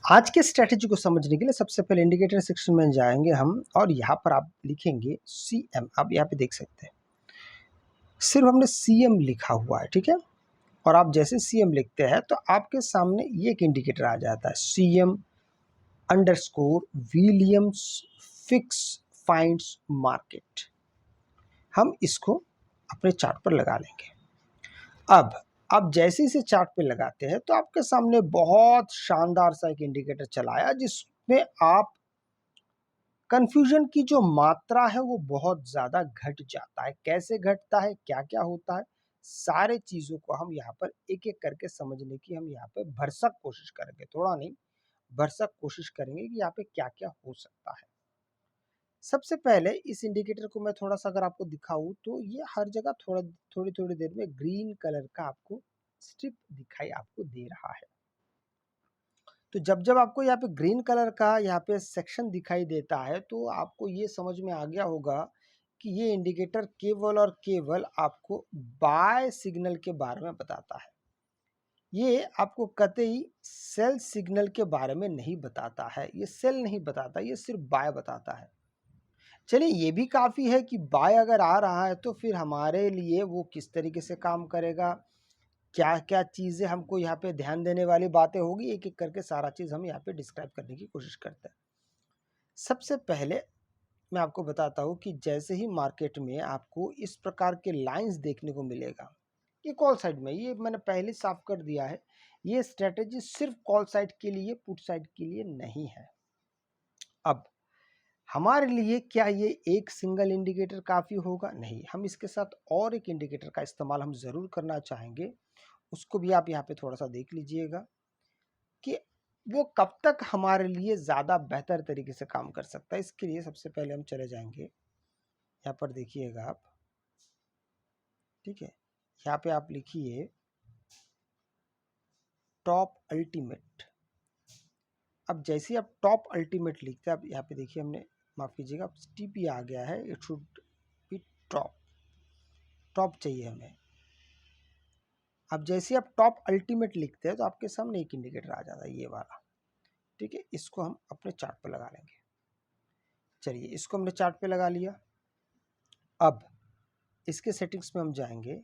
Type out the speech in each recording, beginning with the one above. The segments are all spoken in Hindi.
आज के स्ट्रैटेजी को समझने के लिए सबसे पहले इंडिकेटर सेक्शन में जाएंगे हम और यहाँ पर आप लिखेंगे CM। आप यहाँ पे देख सकते हैं सिर्फ हमने CM लिखा हुआ है, ठीक है। और आप जैसे CM लिखते हैं तो आपके सामने ये एक इंडिकेटर आ जाता है CM_विलियम्स फिक्स फाइंड्स मार्केट। हम इसको अपने चार्ट पर लगा लेंगे। अब आप जैसे इसे चार्ट पे लगाते हैं तो आपके सामने बहुत शानदार सा एक इंडिकेटर चला आया जिसमें आप कंफ्यूजन की जो मात्रा है वो बहुत ज़्यादा घट जाता है। कैसे घटता है, क्या क्या होता है, सारे चीज़ों को हम यहाँ पर एक एक करके समझने की हम यहाँ पे भरसक कोशिश करेंगे। थोड़ा नहीं, भरसक कोशिश करेंगे कि यहाँ पे क्या क्या हो सकता है। सबसे पहले इस इंडिकेटर को मैं थोड़ा सा अगर आपको दिखाऊं तो ये हर जगह थोड़ी थोड़ी देर में ग्रीन कलर का आपको स्ट्रिप दिखाई आपको दे रहा है। तो जब जब आपको यहाँ पे ग्रीन कलर का यहाँ पे सेक्शन दिखाई देता है तो आपको ये समझ में आ गया होगा कि ये इंडिकेटर केवल और केवल आपको बाय सिग्नल के बारे में बताता है। ये आपको कतई सेल सिग्नल के बारे में नहीं बताता है, ये सेल नहीं बताता, ये सिर्फ बाय बताता है। चलिए, ये भी काफ़ी है कि बाय अगर आ रहा है तो फिर हमारे लिए वो किस तरीके से काम करेगा, क्या क्या चीज़ें हमको यहाँ पे ध्यान देने वाली बातें होगी, एक एक करके सारा चीज़ हम यहाँ पे डिस्क्राइब करने की कोशिश करते हैं। सबसे पहले मैं आपको बताता हूँ कि जैसे ही मार्केट में आपको इस प्रकार के लाइंस देखने को मिलेगा, ये कॉल साइड में, ये मैंने पहले साफ कर दिया है, ये स्ट्रेटेजी सिर्फ कॉल साइड के लिए, पुट साइड के लिए नहीं है। अब हमारे लिए क्या ये एक सिंगल इंडिकेटर काफ़ी होगा? नहीं, हम इसके साथ और एक इंडिकेटर का इस्तेमाल हम ज़रूर करना चाहेंगे। उसको भी आप यहाँ पे थोड़ा सा देख लीजिएगा कि वो कब तक हमारे लिए ज़्यादा बेहतर तरीके से काम कर सकता है। इसके लिए सबसे पहले हम चले जाएंगे, यहाँ पर देखिएगा आप, ठीक है। यहाँ पे आप लिखिए टॉप अल्टीमेट। अब जैसे ही आप टॉप अल्टीमेट लिखते हैं, अब यहाँ पे देखिए हमने, माफ़ कीजिएगा, TP आ गया है, it should be top, top चाहिए हमें। अब जैसे आप टॉप अल्टीमेट लिखते हैं तो आपके सामने एक इंडिकेटर आ जाता है, ये वाला, ठीक है। इसको हम अपने चार्ट पे लगा लेंगे। चलिए, इसको हमने चार्ट पे लगा लिया। अब इसके सेटिंग्स में हम जाएंगे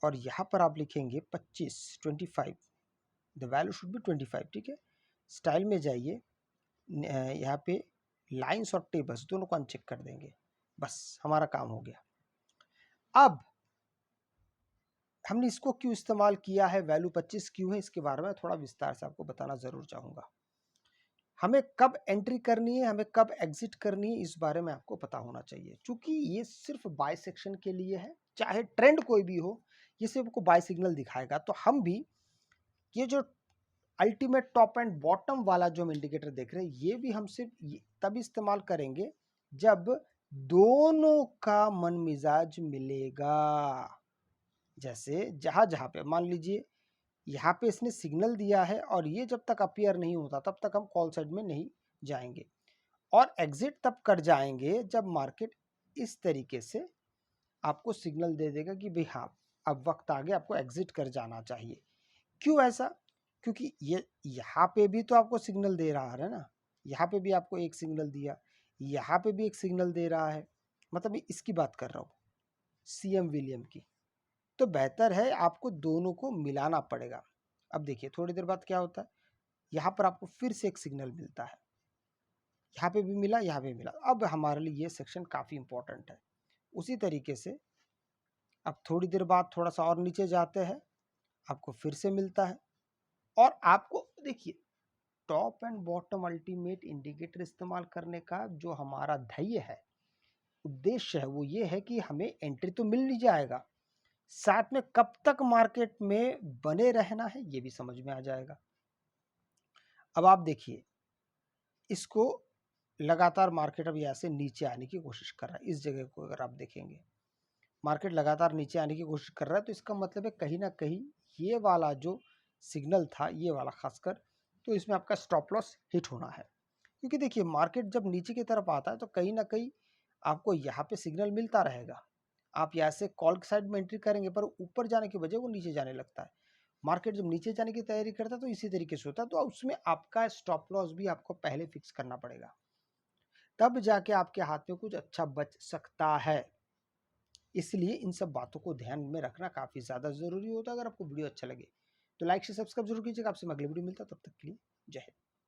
और यहाँ पर आप लिखेंगे 25 द वैल्यू शुड बी 25, ठीक है। स्टाइल में जाइए, यहाँ पे लाइंस और टेबल्स दोनों को अनचेक कर देंगे, बस हमारा काम हो गया। अब हमने इसको क्यों इस्तेमाल किया है, वैल्यू 25 क्यों है, इसके बारे में थोड़ा विस्तार से आपको बताना जरूर चाहूँगा। हमें कब एंट्री करनी है, हमें कब एग्जिट करनी है, इस बारे में आपको पता होना चाहिए। क्योंकि ये सिर्फ बाय सेक्शन के लिए है, चाहे ट्रेंड कोई भी हो, ये सिर्फ आपको बाय सिग्नल दिखाएगा। तो हम भी ये जो अल्टीमेट टॉप एंड बॉटम वाला जो हम इंडिकेटर देख रहे हैं, ये भी हम सिर्फ तब इस्तेमाल करेंगे जब दोनों का मन मिजाज मिलेगा। जैसे जहां जहां पे मान लीजिए यहाँ पे इसने सिग्नल दिया है और ये जब तक अपीयर नहीं होता तब तक हम कॉल साइड में नहीं जाएंगे, और एग्जिट तब कर जाएंगे जब मार्केट इस तरीके से आपको सिग्नल दे देगा कि भाई हाँ, अब वक्त आ गया, आपको एग्जिट कर जाना चाहिए। क्यों ऐसा? क्योंकि ये यहाँ पे भी तो आपको सिग्नल दे रहा है ना, यहाँ पे भी आपको एक सिग्नल दिया, यहाँ पे भी एक सिग्नल दे रहा है, मतलब इसकी बात कर रहा हूँ, CM विलियम की। तो बेहतर है आपको दोनों को मिलाना पड़ेगा। अब देखिए थोड़ी देर बाद क्या होता है, यहाँ पर आपको फिर से एक सिग्नल मिलता है, यहाँ पे भी मिला, यहाँ पे भी मिला। अब हमारे लिए ये सेक्शन काफ़ी इंपॉर्टेंट है। उसी तरीके से अब थोड़ी देर बाद थोड़ा सा और नीचे जाते हैं, आपको फिर से मिलता है, और आपको देखिए top and bottom ultimate indicator इस्तेमाल करने का जो हमारा ध्येय है, उद्देश्य है, वो ये है कि हमें एंट्री तो मिल नहीं जाएगा, साथ में कब तक मार्केट में बने रहना है ये भी समझ में आ जाएगा। अब आप देखिए, इसको लगातार मार्केट अब यहाँ से नीचे आने की कोशिश कर रहा है। इस जगह को अगर आप देखेंगे, मार्केट लगातार नीचे आने की कोशिश कर रहा है, तो इसका मतलब है कहीं ना कहीं ये वाला जो सिग्नल था, ये वाला खासकर, तो इसमें आपका स्टॉप लॉस हिट होना है। क्योंकि देखिए मार्केट जब नीचे की तरफ आता है तो कहीं ना कहीं आपको यहाँ पे सिग्नल मिलता रहेगा। आप यहाँ से कॉल साइड में एंट्री करेंगे पर ऊपर जाने की वजह वो नीचे जाने लगता है। मार्केट जब नीचे जाने की तैयारी करता है तो इसी तरीके से होता है, तो उसमें आपका स्टॉप लॉस भी आपको पहले फिक्स करना पड़ेगा, तब जाके आपके हाथ में कुछ अच्छा बच सकता है। इसलिए इन सब बातों को ध्यान में रखना काफ़ी ज़्यादा ज़रूरी होता है। अगर आपको वीडियो अच्छा लगे तो लाइक से सब्सक्राइब जरूर कीजिएगा। आपसे मैं अगली वीडियो मिलता है, तब तक के लिए जय हिंद।